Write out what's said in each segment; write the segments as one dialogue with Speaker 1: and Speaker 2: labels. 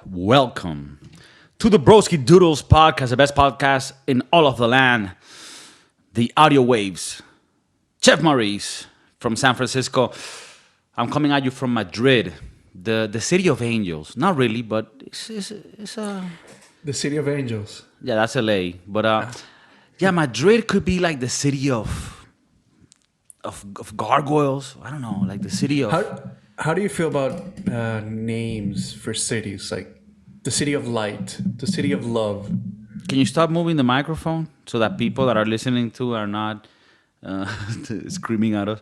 Speaker 1: Welcome to the Broski Doodles podcast, the best podcast in all of the land. The audio waves. Chef Maurice from San Francisco. I'm coming at you from Madrid, the city of angels. Not really, but it's
Speaker 2: The City of Angels.
Speaker 1: yeah, that's LA. But yeah, Madrid could be like the city of gargoyles. I don't know, like the city of.
Speaker 2: How do you feel about names for cities? Like the City of Light, the City of Love.
Speaker 1: Can you stop moving the microphone so that people that are listening to are not screaming at us?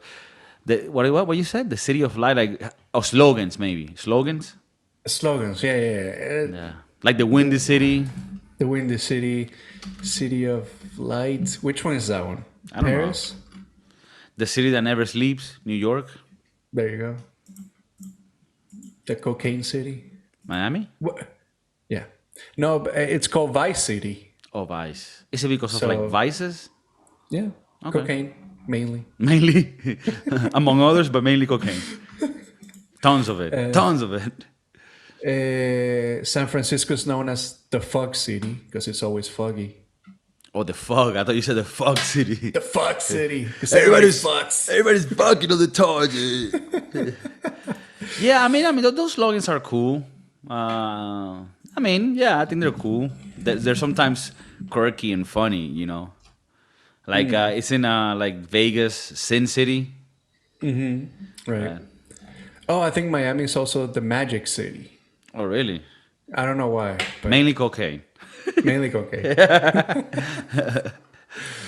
Speaker 1: What you said? The City of Light, like slogans maybe. Slogans?
Speaker 2: Slogans, yeah.
Speaker 1: Yeah. Like the Windy City.
Speaker 2: The Windy City, City of Light. Which one is that one?
Speaker 1: I don't
Speaker 2: Paris?
Speaker 1: know. The City That Never Sleeps, New York.
Speaker 2: There you go. The Cocaine City.
Speaker 1: Miami?
Speaker 2: What? Yeah. No, but it's called Vice City.
Speaker 1: Oh, Vice. Is it because of
Speaker 2: So-
Speaker 1: like vices?
Speaker 2: Yeah.
Speaker 1: Okay.
Speaker 2: Cocaine, mainly.
Speaker 1: Mainly, among others, but mainly cocaine. Tons of it. Tons of it.
Speaker 2: San Francisco is known as the Fog City because it's always foggy.
Speaker 1: Oh, the fog. I thought you said the fog city.
Speaker 2: The Fog City. 'Cause
Speaker 1: Everybody's
Speaker 2: fucks.
Speaker 1: Everybody's fucking on the target. Yeah, I mean, those slogans are cool. I mean, yeah, I think they're cool. They're sometimes quirky and funny, you know. Like it's in like Vegas, Sin City.
Speaker 2: Right.
Speaker 1: Yeah.
Speaker 2: Oh, I think Miami is also the Magic City.
Speaker 1: Oh, really?
Speaker 2: I don't know why, but
Speaker 1: Mainly cocaine.
Speaker 2: mainly cocaine.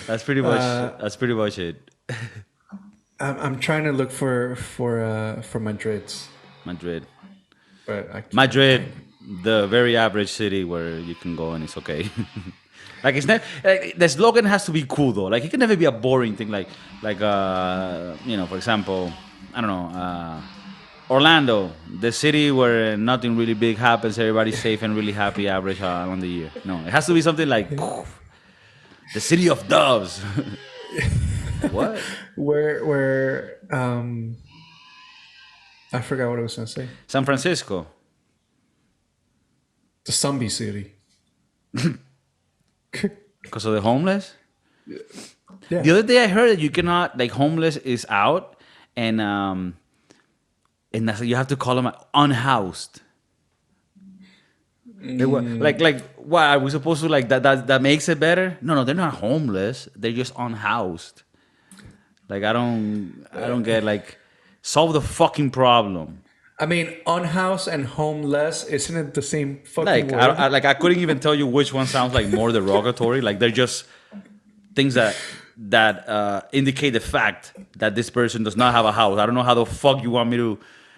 Speaker 1: That's pretty much. That's pretty much it.
Speaker 2: I'm trying to look for Madrid's,
Speaker 1: Madrid.
Speaker 2: but I can't.
Speaker 1: Madrid, the very average city where you can go and it's okay. Like it's not. Like, the slogan has to be cool though. Like it can never be a boring thing. Like you know, for example, I don't know, Orlando, the city where nothing really big happens, everybody's safe and really happy, average on the year. No, it has to be something like the city of doves. What?
Speaker 2: Where I forgot what I was gonna say.
Speaker 1: San Francisco.
Speaker 2: The Zombie City.
Speaker 1: Because of the homeless?
Speaker 2: Yeah.
Speaker 1: The other day I heard that you cannot, like, homeless is out and that's, you have to call them unhoused. Like, what, are we supposed to, like, that makes it better? No, they're not homeless. They're just unhoused. Like, I don't get, like, solve the fucking problem.
Speaker 2: I mean, unhoused and homeless, isn't it the same fucking
Speaker 1: Like,
Speaker 2: word?
Speaker 1: I couldn't even tell you which one sounds like more derogatory. Like, they're just things that indicate the fact that this person does not have a house. I don't know how the fuck you want me to,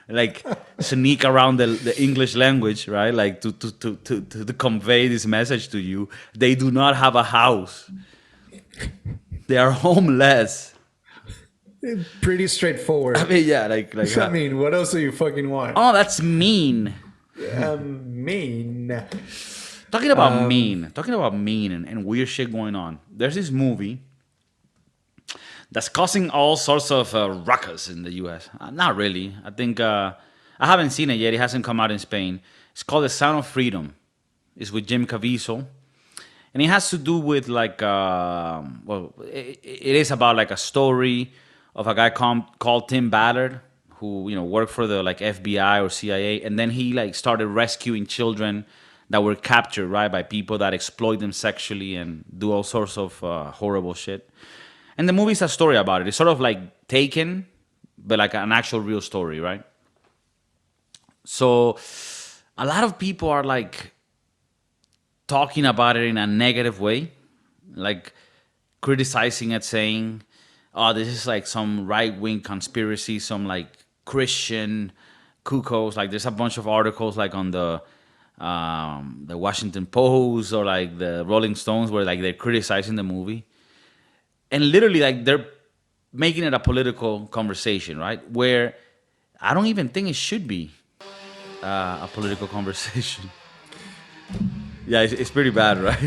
Speaker 1: like, sneak around the English language, right? Like, to convey this message to you. They do not have a house. They are homeless.
Speaker 2: Pretty straightforward.
Speaker 1: I mean, yeah, like.
Speaker 2: I mean, what else do you fucking want?
Speaker 1: Oh, that's mean.
Speaker 2: Mean.
Speaker 1: Talking about mean and weird shit going on. There's this movie that's causing all sorts of ruckus in the U.S. Not really. I think I haven't seen it yet. It hasn't come out in Spain. It's called The Sound of Freedom. It's with Jim Caviezel, and it has to do with like it is about like a story of a guy called Tim Ballard who worked for the like FBI or CIA, and then he like started rescuing children that were captured, right, by people that exploit them sexually and do all sorts of horrible shit. And the movie's a story about it. It's sort of like Taken, but like an actual real story, right? So a lot of people are like talking about it in a negative way, like criticizing it, saying, oh, this is like some right-wing conspiracy, some like Christian KIKOs. Like there's a bunch of articles like on the Washington Post or like the Rolling Stones where like they're criticizing the movie. And literally like they're making it a political conversation, right? Where I don't even think it should be a political conversation. Yeah, it's pretty bad, right?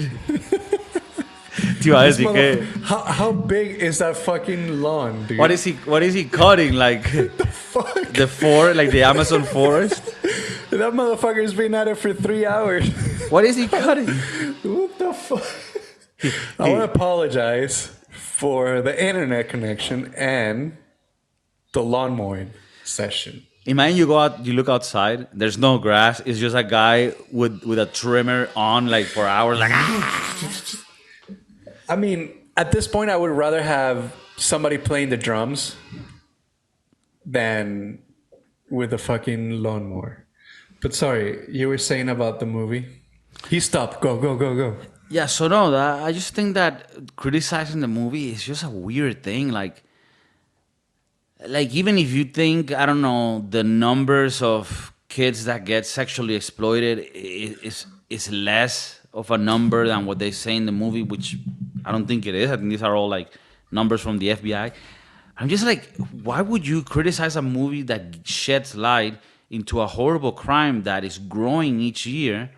Speaker 1: Tío,
Speaker 2: How big is that fucking lawn, dude?
Speaker 1: What is he cutting? Like
Speaker 2: fuck?
Speaker 1: the forest, like the Amazon forest?
Speaker 2: That motherfucker's been at it for 3 hours.
Speaker 1: What is he cutting?
Speaker 2: What the fuck? I want to apologize for the internet connection and the lawn mowing session.
Speaker 1: Imagine you go out, you look outside. There's no grass. It's just a guy with a trimmer on, like for hours, like.
Speaker 2: I mean, at this point, I would rather have somebody playing the drums than with a fucking lawnmower. But sorry, you were saying about the movie. He stopped. Go, go, go, go.
Speaker 1: Yeah, so no, I just think that criticizing the movie is just a weird thing. Like even if you think, I don't know, the numbers of kids that get sexually exploited is less of a number than what they say in the movie, which I don't think it is. I think these are all like numbers from the FBI. I'm just like, why would you criticize a movie that sheds light into a horrible crime that is growing each year,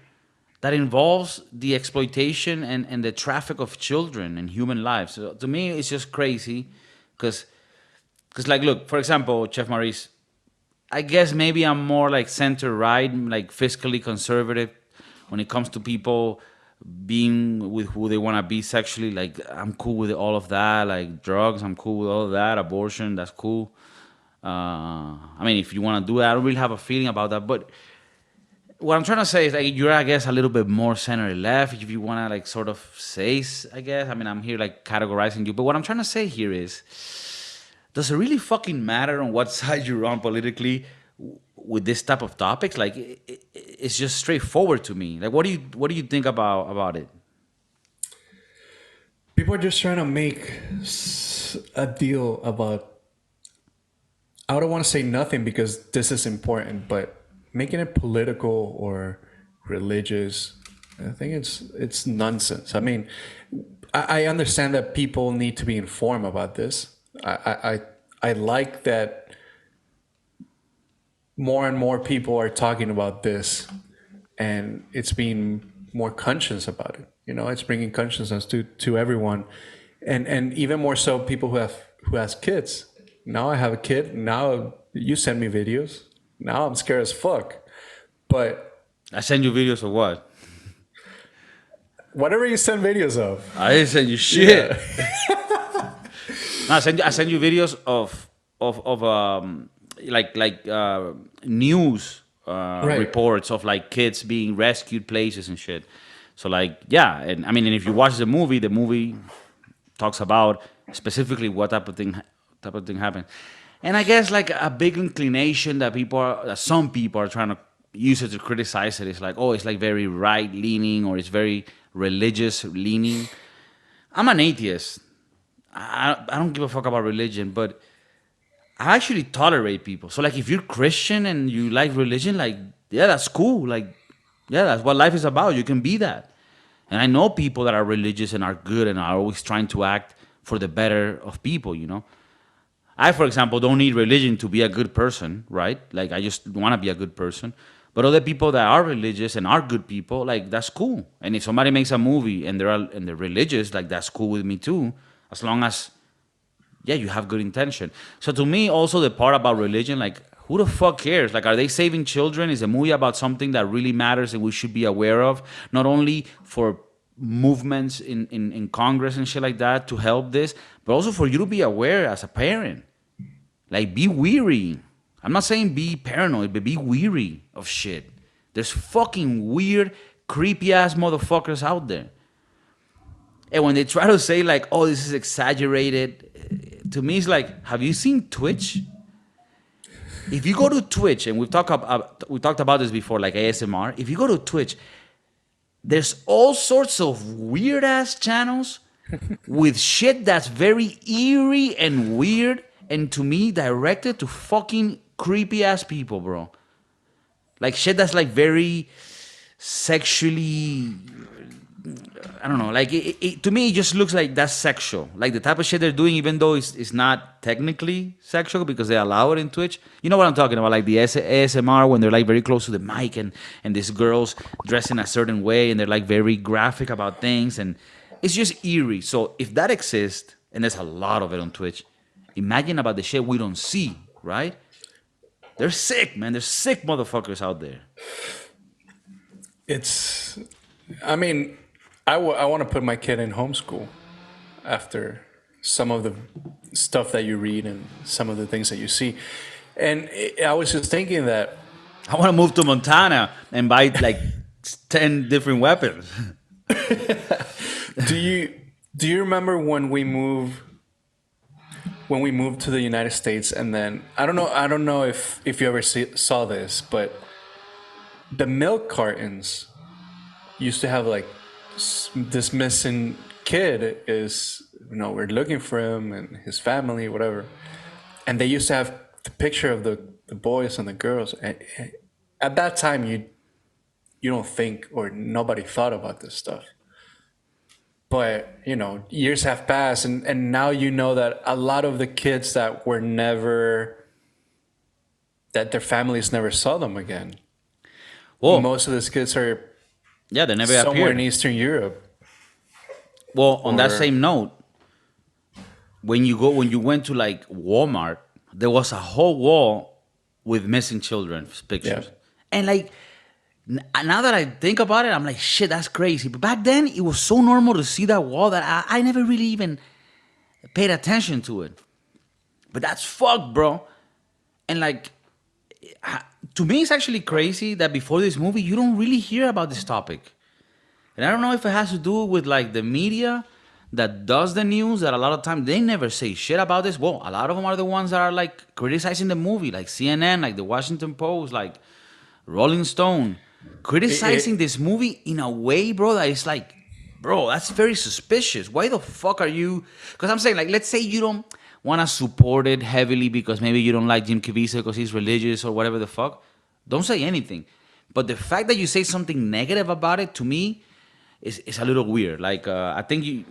Speaker 1: that involves the exploitation and the traffic of children and human lives? So to me, it's just crazy because like, look, for example, Chef Maurice, I guess maybe I'm more like center-right, like fiscally conservative when it comes to people being with who they want to be sexually. Like, I'm cool with all of that. Like, drugs, I'm cool with all of that. Abortion, that's cool. I mean, if you want to do it, I don't really have a feeling about that. But what I'm trying to say is, like, you're, I guess, a little bit more center-left, if you want to, like, sort of say, I guess. I mean, I'm here, like, categorizing you. But what I'm trying to say here is, does it really fucking matter on what side you're on politically with this type of topics? Like, it's just straightforward to me. Like, what do you think about it?
Speaker 2: People are just trying to make a deal about. I don't want to say nothing because this is important, but making it political or religious, I think it's nonsense. I mean, I understand that people need to be informed about this. I like that more and more people are talking about this, and it's being more conscious about it. You know, it's bringing consciousness to everyone, and even more so people who has kids. Now I have a kid. Now you send me videos. Now I'm scared as fuck. But
Speaker 1: I send you videos of what?
Speaker 2: Whatever you send videos of.
Speaker 1: I didn't send you shit.
Speaker 2: Yeah.
Speaker 1: No, I send you videos of news
Speaker 2: Right.
Speaker 1: reports of like kids being rescued places and shit. So like, yeah, and I mean, and if you watch the movie talks about specifically what type of thing happened. And I guess like a big inclination that some people are trying to use it to criticize it is like, oh, it's like very right leaning or it's very religious leaning. I'm an atheist. I don't give a fuck about religion, but I actually tolerate people. So like, if you're Christian and you like religion, like, yeah, that's cool. Like, yeah, that's what life is about. You can be that. And I know people that are religious and are good and are always trying to act for the better of people, you know. I, for example, don't need religion to be a good person, right? Like, I just want to be a good person. But other people that are religious and are good people, like, that's cool. And if somebody makes a movie and they're religious, like, that's cool with me too, as long as, yeah, you have good intention. So to me, also the part about religion, like, who the fuck cares? Like, are they saving children? Is a movie about something that really matters and we should be aware of, not only for movements in Congress and shit like that to help this, but also for you to be aware as a parent. Like, be weary. I'm not saying be paranoid, but be weary of shit. There's fucking weird, creepy-ass motherfuckers out there. And when they try to say, like, oh, this is exaggerated, to me, it's like, have you seen Twitch? If you go to Twitch, and we talked about this before, like ASMR, if you go to Twitch, there's all sorts of weird-ass channels with shit that's very eerie and weird, and to me, directed to fucking creepy-ass people, bro. Like, shit that's, like, very sexually... I don't know. Like, to me, it just looks like that's sexual. Like, the type of shit they're doing, even though it's not technically sexual because they allow it in Twitch. You know what I'm talking about? Like, the ASMR when they're, like, very close to the mic and these girls dressed in a certain way and they're, like, very graphic about things. And it's just eerie. So, if that exists, and there's a lot of it on Twitch, imagine about the shit we don't see, right? They're sick, man. They're sick motherfuckers out there.
Speaker 2: It's, I mean, I want to put my kid in homeschool after some of the stuff that you read and some of the things that you see. And I was just thinking that
Speaker 1: I want to move to Montana and buy like 10 different weapons.
Speaker 2: do you remember when we moved to the United States, and then I don't know if you ever saw this, but the milk cartons used to have like this missing kid is, we're looking for him and his family, whatever, and they used to have the picture of the boys and the girls. And at that time, you don't think, or nobody thought about this stuff. But, years have passed, and now you know that a lot of the kids that their families never saw them again.
Speaker 1: Well,
Speaker 2: most of these kids are
Speaker 1: they never
Speaker 2: somewhere
Speaker 1: appeared
Speaker 2: in Eastern Europe.
Speaker 1: Well, on that same note, when you went to like Walmart, there was a whole wall with missing children's pictures.
Speaker 2: Yeah.
Speaker 1: And like now that I think about it, I'm like, shit, that's crazy. But back then, it was so normal to see that wall that I never really even paid attention to it. But that's fucked, bro. And like, to me, it's actually crazy that before this movie, you don't really hear about this topic. And I don't know if it has to do with like the media that does the news, that a lot of times they never say shit about this. Well, a lot of them are the ones that are like criticizing the movie, like CNN, like the Washington Post, like Rolling Stone, criticizing this movie in a way, bro, that is like, bro, that's very suspicious. Why the fuck are you? Because I'm saying, like, let's say you don't want to support it heavily because maybe you don't like Jim Caviezel because he's religious or whatever the fuck. Don't say anything. But the fact that you say something negative about it, to me, is a little weird. Like, I think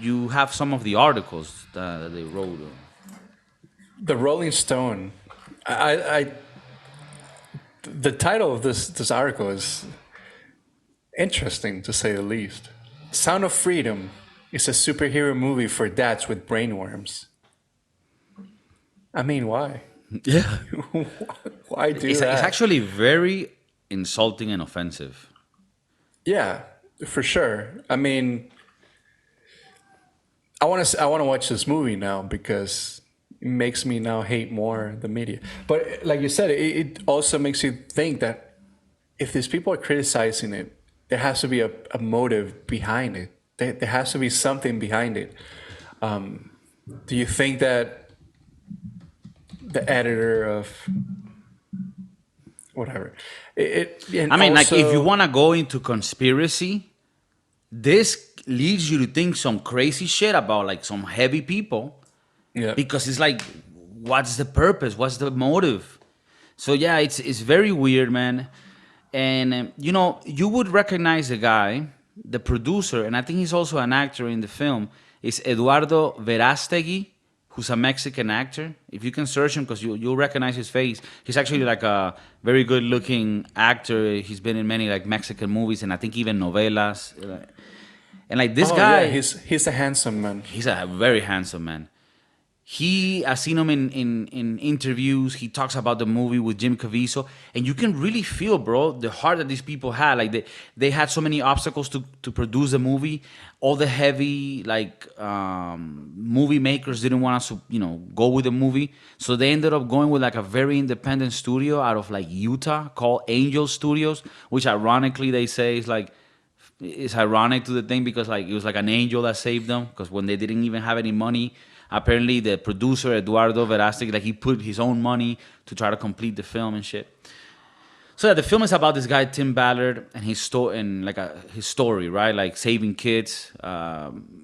Speaker 1: you have some of the articles that they wrote.
Speaker 2: The Rolling Stone, the title of this article is interesting, to say the least. Sound of Freedom is a superhero movie for dads with brainworms. I mean, why?
Speaker 1: Yeah.
Speaker 2: Why do
Speaker 1: It's
Speaker 2: that?
Speaker 1: actually very insulting and offensive.
Speaker 2: Yeah, for sure. I mean, I want to watch this movie now because it makes me now hate more the media. But like you said, it also makes you think that if these people are criticizing it, there has to be a motive behind it. There has to be something behind it. Do you think that the editor of whatever.
Speaker 1: I mean, like, if you want to go into conspiracy, this leads you to think some crazy shit about, like, some heavy people.
Speaker 2: Yeah.
Speaker 1: Because it's like, what's the purpose? What's the motive? So, yeah, it's very weird, man. And, you would recognize the guy, the producer, and I think he's also an actor in the film, is Eduardo Verástegui, who's a Mexican actor. If you can search him, because you'll recognize his face. He's actually like a very good-looking actor. He's been in many like Mexican movies and I think even novelas. And like this guy,
Speaker 2: yeah, he's a handsome man.
Speaker 1: he's a very handsome man. I've seen him in interviews. He talks about the movie with Jim Caviezel, and you can really feel, bro, the heart that these people had. Like they had so many obstacles to produce the movie. All the heavy movie makers didn't want us to go with the movie, so they ended up going with like a very independent studio out of like Utah called Angel Studios, which ironically they say is like. It's ironic to the thing because like it was like an angel that saved them, because when they didn't even have any money, apparently the producer Eduardo Verástegui, like, he put his own money to try to complete the film and shit. So yeah, the film is about this guy Tim Ballard and his story, right? Like saving kids.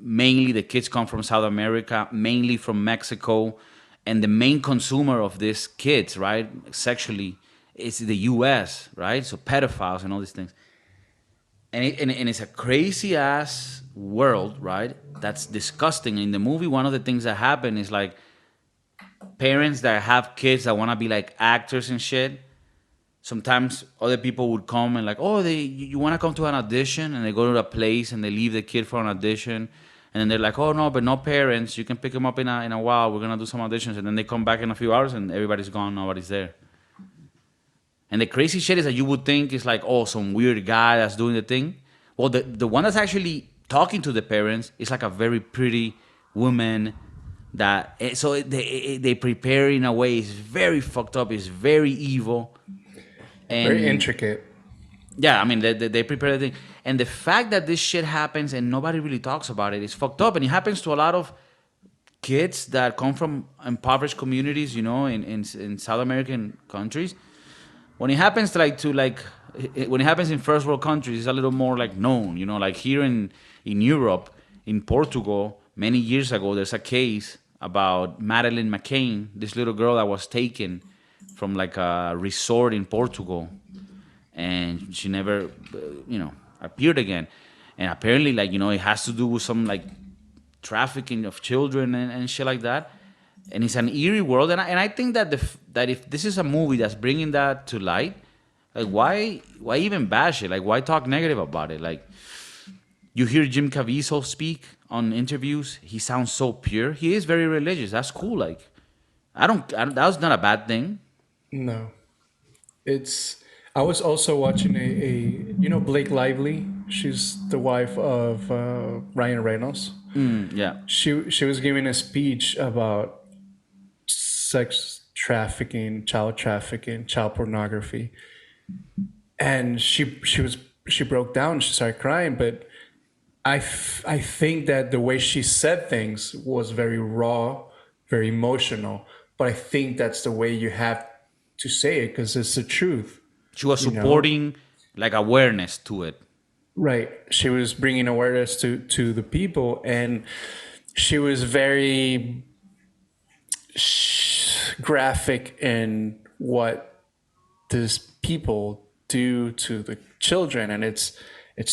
Speaker 1: Mainly the kids come from South America, mainly from Mexico, and the main consumer of these kids, right, sexually, is the U.S., right? So pedophiles and all these things. And it's a crazy ass world, right? That's disgusting. In the movie, one of the things that happen is like parents that have kids that want to be like actors and shit. Sometimes other people would come and like, oh, you want to come to an audition, and they go to a place and they leave the kid for an audition, and then they're like, oh no, but no parents. You can pick them up in a while. We're gonna do some auditions, and then they come back in a few hours and everybody's gone, nobody's there. And the crazy shit is that you would think is like, oh, some weird guy that's doing the thing. Well, the one that's actually talking to the parents is like a very pretty woman that so they prepare in a way. It's very fucked up. It's very evil.
Speaker 2: Very
Speaker 1: And
Speaker 2: intricate.
Speaker 1: yeah, I mean, they prepare the thing. And the fact that this shit happens and nobody really talks about it is fucked up. And it happens to a lot of kids that come from impoverished communities, in South American countries. When it happens when it happens in first world countries, it's a little more like known, like here in Europe, in Portugal, many years ago, there's a case about Madeleine McCain, this little girl that was taken from like a resort in Portugal, and she never, appeared again. And apparently, it has to do with some like trafficking of children and shit like that. And it's an eerie world. And I think that that if this is a movie that's bringing that to light, like why even bash it? Like why talk negative about it? Like you hear Jim Caviezel speak on interviews. He sounds so pure. He is very religious. That's cool. Like I don't that was not a bad thing.
Speaker 2: No, it's. I was also watching Blake Lively. She's the wife of Ryan Reynolds.
Speaker 1: Yeah.
Speaker 2: She was giving a speech about sex trafficking, child pornography, and she broke down. She started crying, but I think that the way she said things was very raw, very emotional. But I think that's the way you have to say it because it's the truth.
Speaker 1: She was
Speaker 2: You know,
Speaker 1: supporting like awareness to it.
Speaker 2: right? She was bringing awareness to the people, and she was very graphic in what these people do to the children, and it's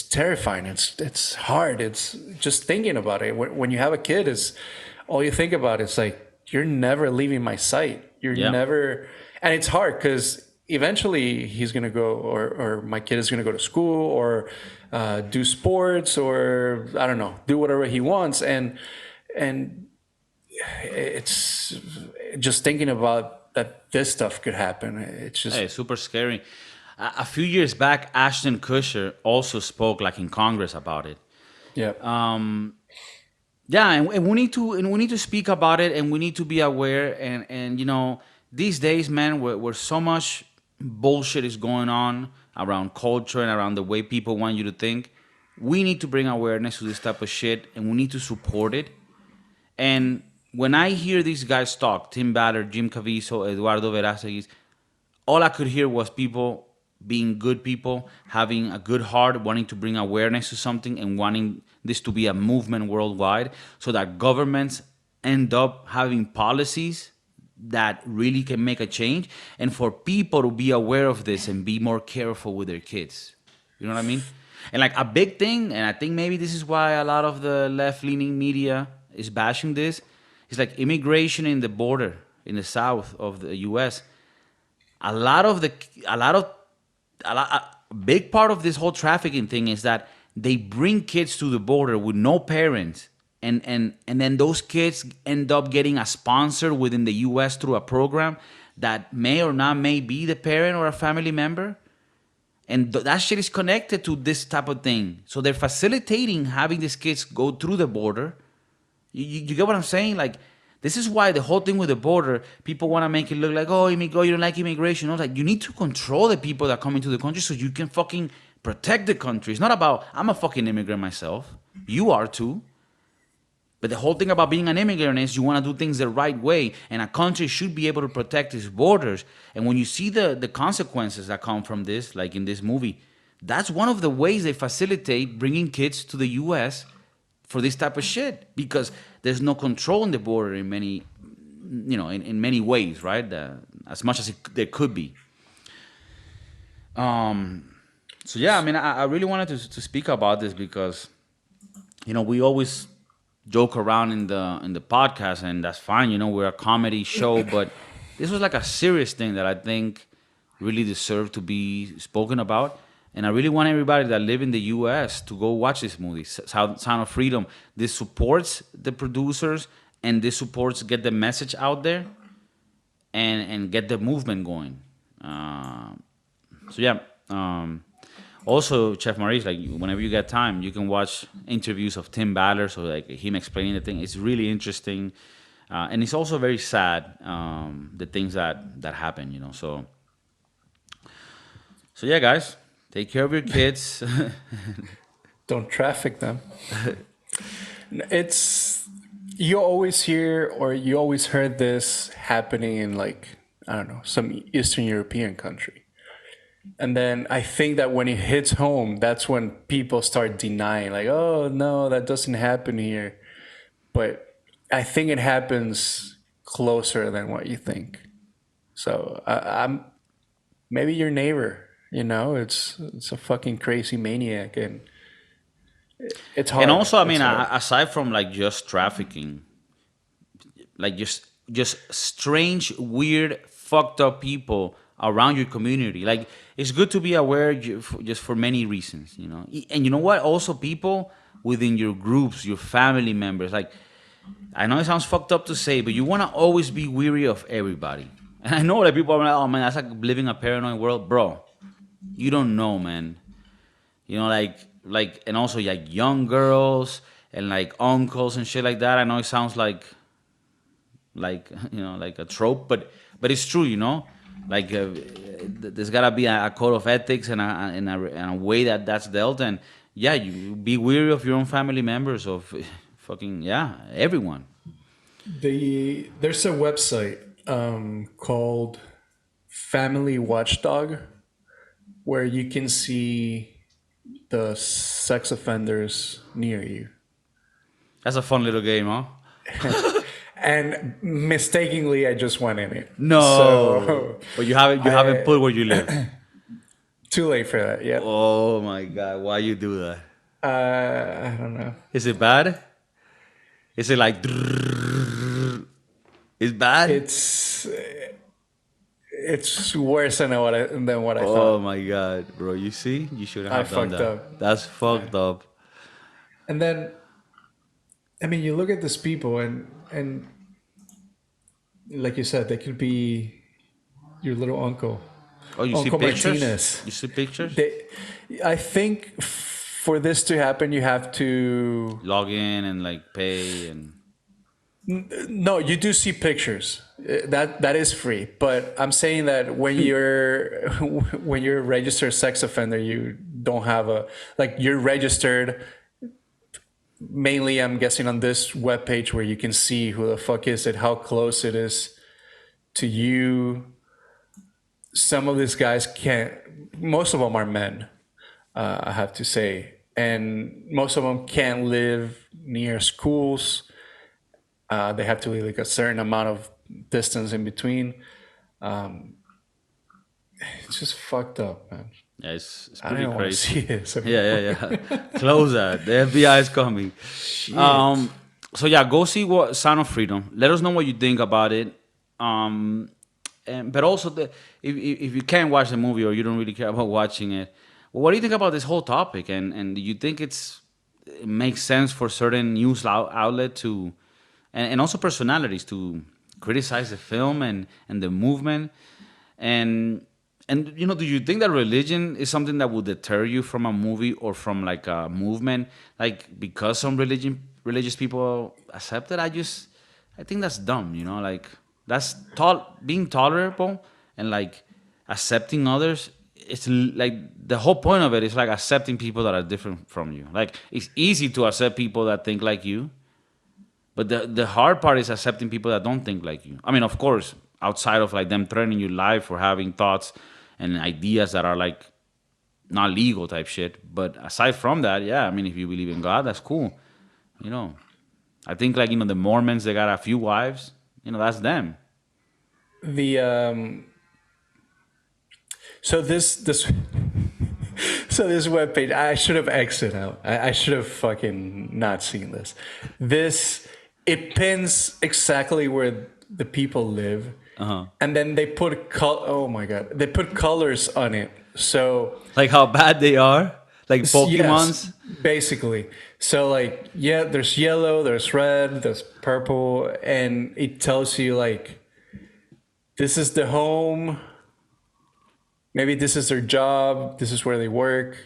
Speaker 2: terrifying. It's hard. It's just thinking about it. When you have a kid, is all you think about. It's like you're never leaving my sight. You're
Speaker 1: Yeah.
Speaker 2: never, and it's hard because eventually he's gonna go, or my kid is gonna go to school or do sports, or I don't know, do whatever he wants, and it's just thinking about that this stuff could happen. It's just
Speaker 1: Hey, super scary. A few years back, Ashton Kutcher also spoke like in Congress about it.
Speaker 2: yeah.
Speaker 1: Yeah, and we need to speak about it, and we need to be aware. And these days, man, where so much bullshit is going on around culture and around the way people want you to think, we need to bring awareness to this type of shit, and we need to support it. And when I hear these guys talk, Tim Ballard, Jim Caviezel, Eduardo Verástegui, all I could hear was people being good people, having a good heart, wanting to bring awareness to something and wanting this to be a movement worldwide so that governments end up having policies that really can make a change, and for people to be aware of this and be more careful with their kids. You know what I mean? And like a big thing, and I think maybe this is why a lot of the left-leaning media is bashing this, is like immigration in the border in the south of the U.S. A big part of this whole trafficking thing is that they bring kids to the border with no parents, and then those kids end up getting a sponsor within the U.S. through a program that may or not may be the parent or a family member, and that shit is connected to this type of thing. So they're facilitating having these kids go through the border. You get what I'm saying? Like, this is why the whole thing with the border, people want to make it look like, oh, you don't like immigration. No, like, you need to control the people that come into the country so you can fucking protect the country. It's not about, I'm a fucking immigrant myself. You are too. But the whole thing about being an immigrant is you want to do things the right way. And a country should be able to protect its borders. And when you see the consequences that come from this, like in this movie, that's one of the ways they facilitate bringing kids to the U.S. for this type of shit, because there's no control in the border in many, in many ways, right? As much as there could be. So yeah, I mean, I really wanted to speak about this because, we always joke around in the podcast, and that's fine. We're a comedy show, but this was like a serious thing that I think really deserved to be spoken about. And I really want everybody that live in the U.S. to go watch this movie, Sound of Freedom. This supports the producers, and this supports get the message out there, and get the movement going. So yeah. Also, Chef Maurice, like whenever you get time, you can watch interviews of Tim Ballard, so like him explaining the thing. It's really interesting, and it's also very sad, the things that happen. So yeah, guys, take care of your kids.
Speaker 2: Don't traffic them. It's you always hear or you always heard this happening in like I don't know some Eastern European country, and then I think that when it hits home, that's when people start denying, like, oh no, that doesn't happen here. But I think it happens closer than what you think. So I'm maybe your neighbor. You know, it's a fucking crazy maniac, and it's
Speaker 1: And
Speaker 2: hard.
Speaker 1: also, I
Speaker 2: It's
Speaker 1: mean,
Speaker 2: hard.
Speaker 1: aside from like just trafficking, like just strange, weird, fucked up people around your community. Like it's good to be aware just for many reasons, And you know what? Also, people within your groups, your family members. Like I know it sounds fucked up to say, but you want to always be weary of everybody. And I know that people are like, "Oh man, that's like living a paranoid world, bro." You don't know, man. And also like young girls and like uncles and shit like that. I know it sounds like like a trope, but it's true, like there's gotta be a code of ethics and a way that's dealt. And yeah, you be weary of your own family members, of fucking, yeah, everyone.
Speaker 2: There's a website called Family Watchdog where you can see the sex offenders near you.
Speaker 1: That's a fun little game, huh?
Speaker 2: And mistakenly, I just went in it.
Speaker 1: No,
Speaker 2: So
Speaker 1: but you haven't put where you live.
Speaker 2: too late for that. Yep.
Speaker 1: Oh my god, why you do that?
Speaker 2: I don't know.
Speaker 1: Is it bad? Is it like it's bad?
Speaker 2: It's worse than what I
Speaker 1: Oh
Speaker 2: thought.
Speaker 1: my god, bro! You see, you shouldn't
Speaker 2: I
Speaker 1: have done
Speaker 2: fucked
Speaker 1: that.
Speaker 2: up.
Speaker 1: That's fucked up.
Speaker 2: And then I mean, you look at these people, and like you said, they could be your little uncle,
Speaker 1: Oh, you see
Speaker 2: Uncle
Speaker 1: pictures?
Speaker 2: Martinez.
Speaker 1: You see pictures?
Speaker 2: They, I think for this to happen, you have to.
Speaker 1: Log in and like pay and
Speaker 2: No, you do see pictures. That is free. But I'm saying that when you're when you're a registered sex offender, you don't have a like you're registered. Mainly, I'm guessing on this webpage where you can see who the fuck is it, how close it is to you. Some of these guys can't. Most of them are men, I have to say, and most of them can't live near schools. They have to leave like a certain amount of distance in between. Um, it's just fucked up, man.
Speaker 1: yeah, it's
Speaker 2: I don't
Speaker 1: pretty
Speaker 2: even want to
Speaker 1: crazy.
Speaker 2: see this.
Speaker 1: Yeah, yeah, yeah. Close that. The FBI is coming.
Speaker 2: Shit.
Speaker 1: So yeah, go see what Sound of Freedom. Let us know what you think about it. Um, but also, if you can't watch the movie or you don't really care about watching it, well, what do you think about this whole topic? And do you think it makes sense for certain news outlet to, and also personalities to criticize the film and the movement? And do you think that religion is something that would deter you from a movie or from like a movement, like because some religious people accept it? I think that's dumb. Like that's being tolerable and like accepting others. Like the whole point of it is like accepting people that are different from you. Like it's easy to accept people that think like you, but the hard part is accepting people that don't think like you. I mean, of course, outside of like them threatening your life or having thoughts and ideas that are like not legal type shit. But aside from that, yeah, I mean, if you believe in God, that's cool. You know, I think like the Mormons, they got a few wives. That's them.
Speaker 2: The so this so this webpage, I should have exited out. I should have fucking not seen this. This it pins exactly where the people live, and then they put oh my god, they put colors on it. So
Speaker 1: Like how bad they are, like
Speaker 2: yes,
Speaker 1: Pokemon's.
Speaker 2: basically. So like yeah, there's yellow, there's red, there's purple, and it tells you like this is the home maybe this is their job, this is where they work,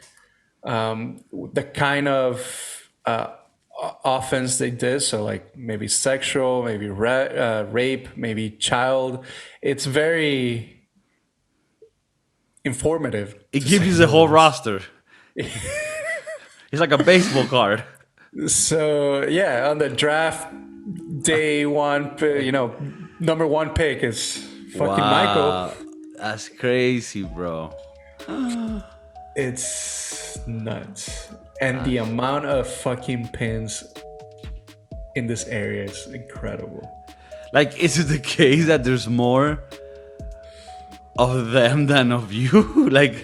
Speaker 2: the kind of offense they did. So like maybe sexual, maybe rape, maybe child. It's very informative.
Speaker 1: It
Speaker 2: to
Speaker 1: gives
Speaker 2: say
Speaker 1: you
Speaker 2: the
Speaker 1: the whole
Speaker 2: least.
Speaker 1: roster. It's like a baseball card.
Speaker 2: So yeah, on the draft day one, number one pick is fucking Michael.
Speaker 1: That's crazy, bro.
Speaker 2: It's nuts. And the amount of fucking pins in this area is incredible.
Speaker 1: Like, is it the case that there's more of them than of you? like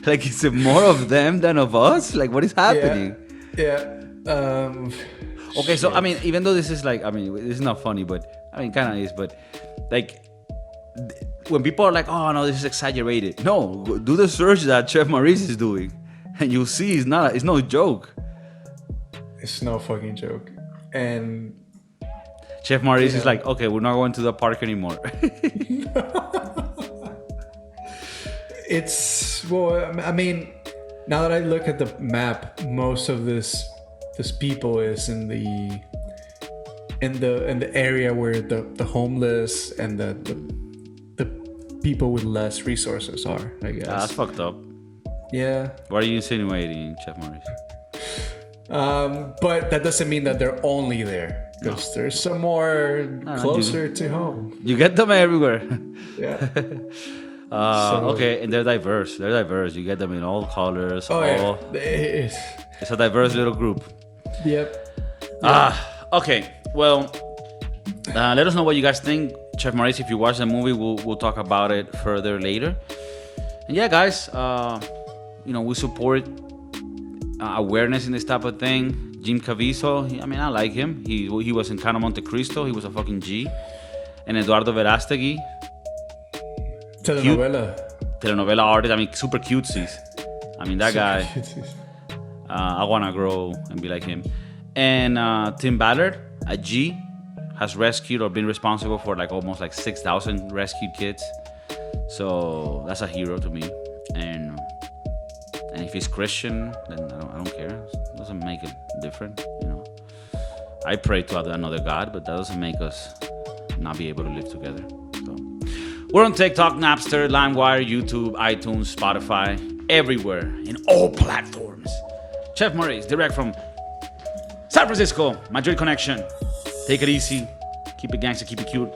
Speaker 1: is it more of them than of us? Like, what is happening?
Speaker 2: Yeah.
Speaker 1: Okay, so I mean, even though this is like, I mean, this is not funny, but I mean, kind of is, but like, when people are like, oh no, this is exaggerated. No, do the search that Chef Maurice is doing, and you'll see it's no joke.
Speaker 2: It's no fucking joke. And
Speaker 1: Chef Maurice is like, okay, we're not going to the park anymore.
Speaker 2: it's, well, I mean, now that I look at the map, most of this people is in the area where the homeless and the people with less resources are, I guess.
Speaker 1: That's fucked up.
Speaker 2: Yeah.
Speaker 1: What are you insinuating, Chef Maurice?
Speaker 2: But that doesn't mean that they're only there, because there's some more closer to home.
Speaker 1: You get them everywhere.
Speaker 2: Yeah.
Speaker 1: Okay, and they're diverse. They're diverse. You get them in all colors.
Speaker 2: Oh, yeah.
Speaker 1: It's a diverse little group.
Speaker 2: Yep.
Speaker 1: Okay. Well, let us know what you guys think. Chef Maurice, if you watch the movie, we'll talk about it further later. And yeah, guys, we support awareness in this type of thing. Jim Caviezel, I like him. He was in Count of Monte Cristo. He was a fucking G. And Eduardo Verástegui. Telenovela artist. Super cutesies. That guy. I want to grow and be like him. And Tim Ballard, a G, has rescued or been responsible for almost 6,000 rescued kids. So that's a hero to me. And if he's Christian, then I don't care. It doesn't make it different, I pray to another God, but that doesn't make us not be able to live together. So we're on TikTok, Napster, LimeWire, YouTube, iTunes, Spotify, everywhere, in all platforms. Chef Maurice, direct from San Francisco, Madrid Connection. Take it easy, keep it gangster, keep it cute.